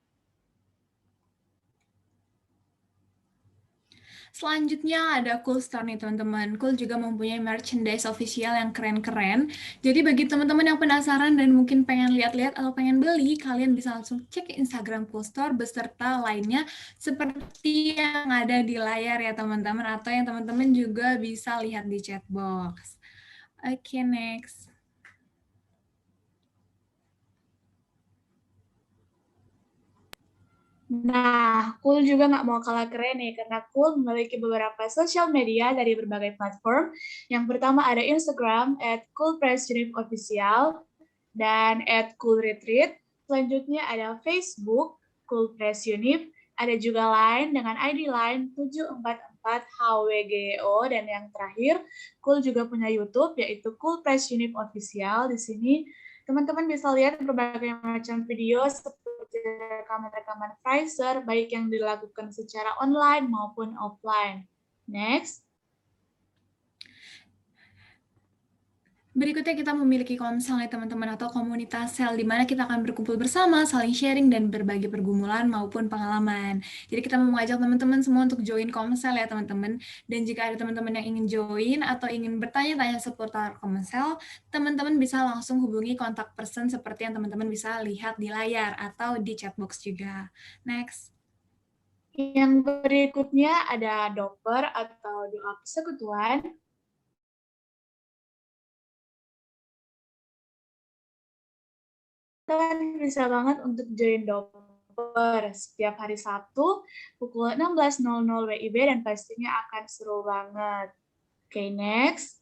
Selanjutnya ada Cool Store nih teman-teman. Cool juga mempunyai merchandise official yang keren-keren. Jadi bagi teman-teman yang penasaran dan mungkin pengen lihat-lihat atau pengen beli, kalian bisa langsung cek Instagram Cool Store beserta lainnya seperti yang ada di layar ya teman-teman, atau yang teman-teman juga bisa lihat di chat box. Oke, next. Nah, Cool juga nggak mau kalah keren nih, karena Cool memiliki beberapa sosial media dari berbagai platform. Yang pertama ada Instagram, @coolpressunifofficial, dan @coolretreat. Selanjutnya ada Facebook, Cool Press Unif. Ada juga Line dengan ID Line 744HWGO. Dan yang terakhir, Cool juga punya YouTube, yaitu Cool Press Unif Official. Di sini teman-teman bisa lihat berbagai macam video seperti rekaman-rekaman Pfizer, baik yang dilakukan secara online maupun offline. Next. Berikutnya kita memiliki komsel ya teman-teman, atau komunitas sel, di mana kita akan berkumpul bersama, saling sharing dan berbagi pergumulan maupun pengalaman. Jadi kita mau mengajak teman-teman semua untuk join komsel ya teman-teman. Dan jika ada teman-teman yang ingin join atau ingin bertanya-tanya seputar komsel, teman-teman bisa langsung hubungi kontak person seperti yang teman-teman bisa lihat di layar atau di chat box juga. Next. Yang berikutnya ada doper atau doa persekutuan. Kalian bisa banget untuk join doper setiap hari Sabtu pukul 16.00 WIB dan pastinya akan seru banget. Oke, next.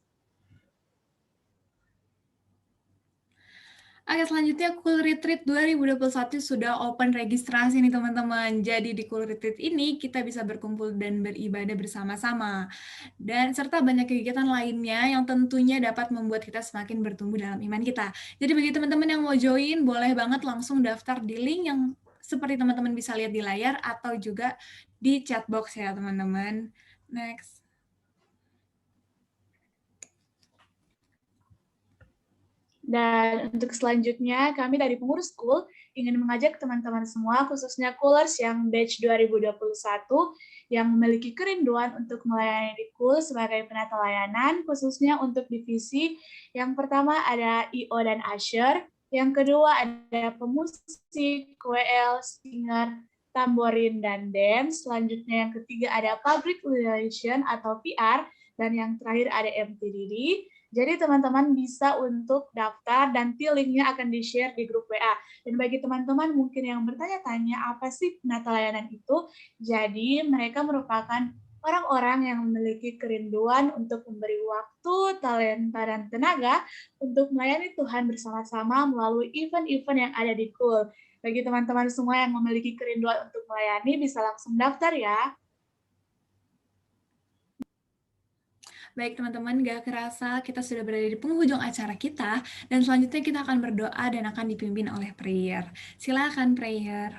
Oke, selanjutnya Cool Retreat 2021 sudah open registrasi nih teman-teman. Jadi di Cool Retreat ini kita bisa berkumpul dan beribadah bersama-sama. Dan serta banyak kegiatan lainnya yang tentunya dapat membuat kita semakin bertumbuh dalam iman kita. Jadi bagi teman-teman yang mau join, boleh banget langsung daftar di link yang seperti teman-teman bisa lihat di layar atau juga di chat box ya teman-teman. Next. Dan untuk selanjutnya, kami dari pengurus school ingin mengajak teman-teman semua, khususnya Coolers yang batch 2021, yang memiliki kerinduan untuk melayani di Cool sebagai penata layanan, khususnya untuk divisi. Yang pertama ada IO dan Usher, yang kedua ada pemusik, WL, singer, tamborin, dan dance. Selanjutnya yang ketiga ada Public Relation atau PR, dan yang terakhir ada MTDD. Jadi teman-teman bisa untuk daftar dan linknya akan di-share di grup WA. Dan bagi teman-teman mungkin yang bertanya-tanya apa sih penata layanan itu, jadi mereka merupakan orang-orang yang memiliki kerinduan untuk memberi waktu, talenta, dan tenaga untuk melayani Tuhan bersama-sama melalui event-event yang ada di Cool. Bagi teman-teman semua yang memiliki kerinduan untuk melayani, bisa langsung daftar ya. Baik teman-teman, gak kerasa kita sudah berada di penghujung acara kita, dan selanjutnya kita akan berdoa dan akan dipimpin oleh prayer. Silakan prayer.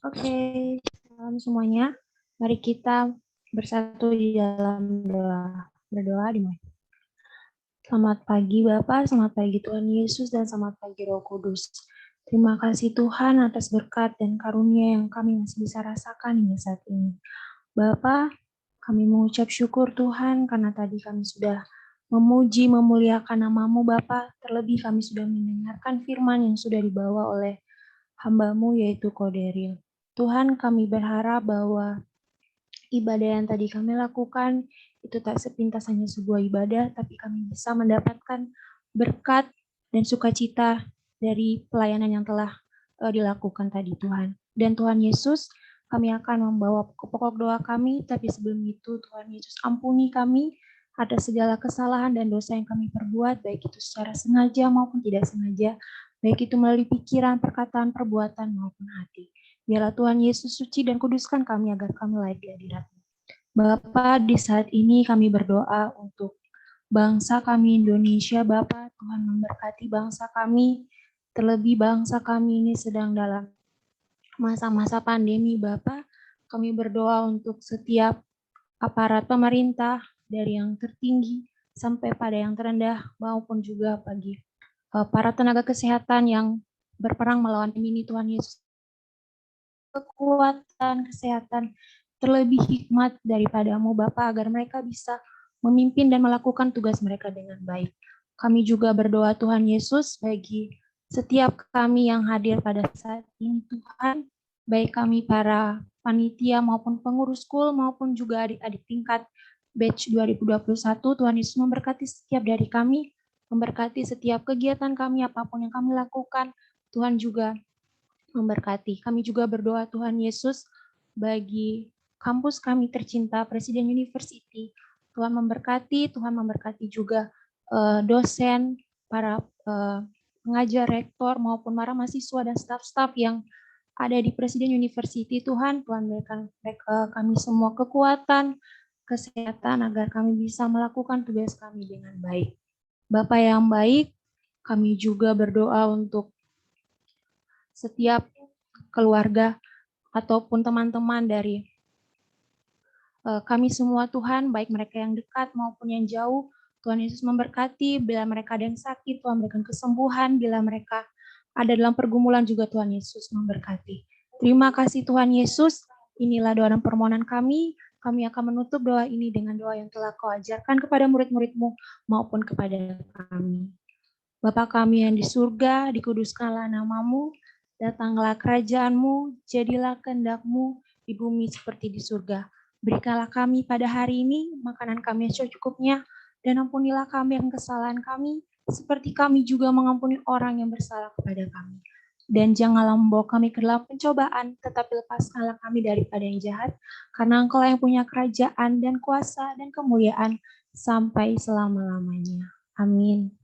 Oke, salam semuanya. Mari kita bersatu di dalam doa. Berdoa dimulai. Selamat pagi Bapak, selamat pagi Tuhan Yesus, dan selamat pagi Roh Kudus. Terima kasih Tuhan atas berkat dan karunia yang kami masih bisa rasakan hingga saat ini. Bapak, kami mengucap syukur Tuhan karena tadi kami sudah memuji, memuliakan nama-Mu Bapa. Terlebih kami sudah mendengarkan firman yang sudah dibawa oleh hamba-Mu yaitu Koderil. Tuhan, kami berharap bahwa ibadah yang tadi kami lakukan itu tak sepintas hanya sebuah ibadah, tapi kami bisa mendapatkan berkat dan sukacita dari pelayanan yang telah dilakukan tadi Tuhan. Dan Tuhan Yesus, kami akan membawa pokok doa kami, tapi sebelum itu Tuhan Yesus ampuni kami atas segala kesalahan dan dosa yang kami perbuat, baik itu secara sengaja maupun tidak sengaja, baik itu melalui pikiran, perkataan, perbuatan maupun hati. Biarlah Tuhan Yesus suci dan kuduskan kami agar kami layak di hadirat-Mu. Bapa, di saat ini kami berdoa untuk bangsa kami Indonesia. Bapa, Tuhan memberkati bangsa kami, terlebih bangsa kami ini sedang dalam masa-masa pandemi. Bapa, kami berdoa untuk setiap aparat pemerintah, dari yang tertinggi sampai pada yang terendah, maupun juga bagi para tenaga kesehatan yang berperang melawan ini. Tuhan Yesus, kekuatan, kesehatan, terlebih hikmat daripada-Mu Bapa, agar mereka bisa memimpin dan melakukan tugas mereka dengan baik. Kami juga berdoa Tuhan Yesus bagi setiap kami yang hadir pada saat ini Tuhan, baik kami para panitia maupun pengurus school maupun juga adik-adik tingkat batch 2021, Tuhan Yesus memberkati setiap dari kami, memberkati setiap kegiatan kami, apapun yang kami lakukan, Tuhan juga memberkati. Kami juga berdoa Tuhan Yesus bagi kampus kami tercinta, Presiden University. Tuhan memberkati juga dosen, para pengajar, rektor, maupun para mahasiswa dan staf-staf yang ada di Presiden University. Tuhan berikan kami semua kekuatan, kesehatan, agar kami bisa melakukan tugas kami dengan baik. Bapa yang baik, kami juga berdoa untuk setiap keluarga ataupun teman-teman dari kami semua Tuhan, baik mereka yang dekat maupun yang jauh. Tuhan Yesus memberkati, bila mereka ada yang sakit, Tuhan berikan kesembuhan, bila mereka ada dalam pergumulan juga Tuhan Yesus memberkati. Terima kasih Tuhan Yesus, inilah doa dan permohonan kami. Kami akan menutup doa ini dengan doa yang telah Kau ajarkan kepada murid-murid-Mu maupun kepada kami. Bapa kami yang di surga, dikuduskanlah nama-Mu, datanglah kerajaan-Mu, jadilah kehendak-Mu di bumi seperti di surga. Berikanlah kami pada hari ini makanan kami yang secukupnya, dan ampunilah kami yang kesalahan kami, seperti kami juga mengampuni orang yang bersalah kepada kami. Dan janganlah membawa kami ke dalam pencobaan, tetapi lepaskanlah kami daripada yang jahat, karena Engkau yang punya kerajaan dan kuasa dan kemuliaan sampai selama-lamanya. Amin.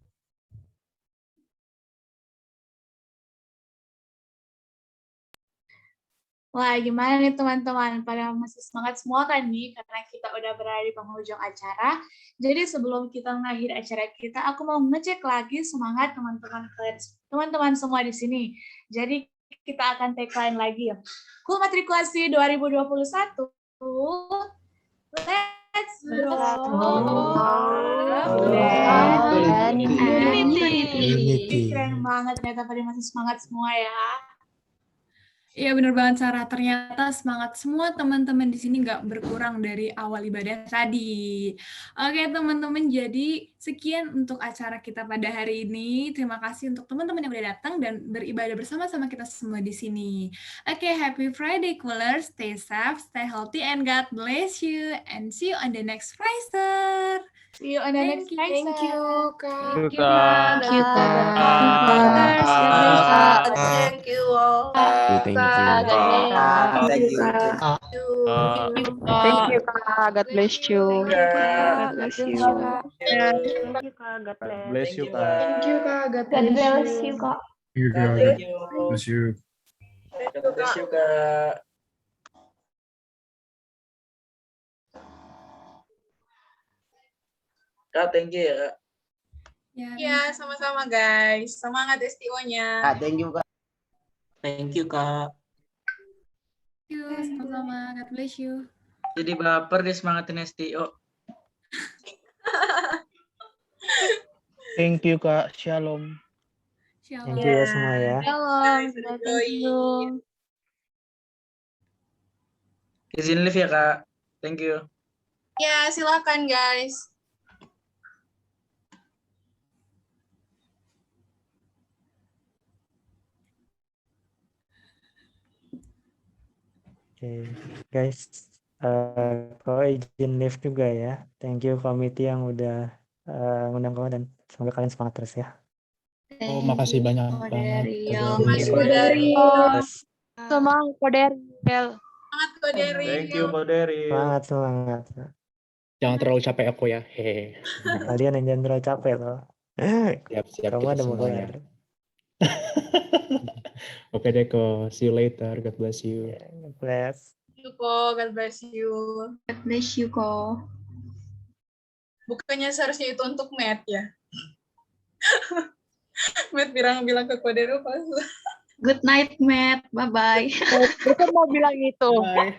Wah, gimana nih teman-teman? Pada masih semangat semua kan nih, karena kita udah berada di penghujung acara. Jadi sebelum kita mengakhiri acara kita, aku mau ngecek lagi semangat teman-teman semua di sini. Jadi kita akan tagline lagi ya. Cool Matrikulasi 2021. Let's go. Unity. Keren banget ternyata pada masih semangat semua ya. Iya benar banget Sarah, ternyata semangat semua teman-teman di sini nggak berkurang dari awal ibadah tadi. Oke teman-teman, jadi sekian untuk acara kita pada hari ini. Terima kasih untuk teman-teman yang udah datang dan beribadah bersama-sama kita semua di sini. Oke, happy Friday Coolers, stay safe, stay healthy, and God bless you. And see you on the next Friday. See you on the next Thank you. Thank you, Kak. Thank you, Kak. Thank you, Kak. Thank you all. Thank you, Kak. Thank you. Thank you, Kak. God bless you. God bless you. Thank you, Kak. God Bless you, Kak. Thank you, Kak. God God bless you, Kak. Thank you. Bless you. God bless you, Kak. Kak, thank you ya, Kak. Ya, sama-sama guys. Semangat STO-nya. Thank you, Kak. Thank you, Kak. thank you, sama-sama. God bless you. Jadi baper deh semangatin STO. Thank you, Kak. Shalom. Shalom. Thank you ya semua ya. Shalom. Thank you. Izin live ya, Kak. Thank you. Ya, silakan guys. Oke, guys, kau izin live juga ya. Thank you komite yang udah ngundang kau dan semoga kalian semangat terus ya. Oh, makasih banyak banget. Mas Kodario. Terus, Semangat, Koderiel. Semangat Kodario. Thank you, Koderi. semangat. Jangan terlalu capek aku ya. Hehe. Kalian yang jangan terlalu capek loh. Siap-siap Kamu kita ada mau semua ya. kelar. Oke deh, Ko. See you later. God bless you. Bless. Thank you, Ko. God bless you. God bless you, Ko. Bukannya seharusnya itu untuk Matt ya? Matt bilang ke Kodario pas. Good night, Matt. Bye-bye. Bukan mau bilang itu. Bye.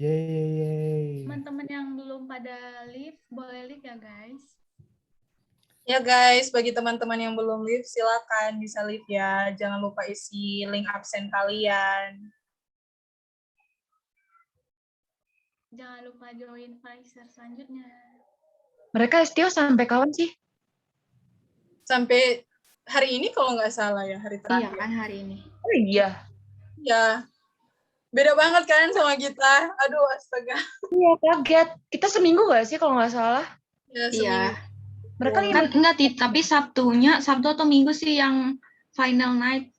Yeay. Teman-teman yang belum pada live, boleh live ya guys. Ya guys, bagi teman-teman yang belum live, silakan bisa live ya. Jangan lupa isi link absen kalian. Jangan lupa join Pfizer selanjutnya. Mereka STO sampai kapan sih? Sampai hari ini kalau nggak salah ya, hari Iya terakhir. kan hari ini. Oh iya. Ya, beda banget kan sama kita. Aduh, astaga. Iya, kaget. Kita seminggu nggak sih kalau nggak salah? Ya, Iya. seminggu. Mereka Kan enggak, tapi Sabtu atau Minggu sih yang final night.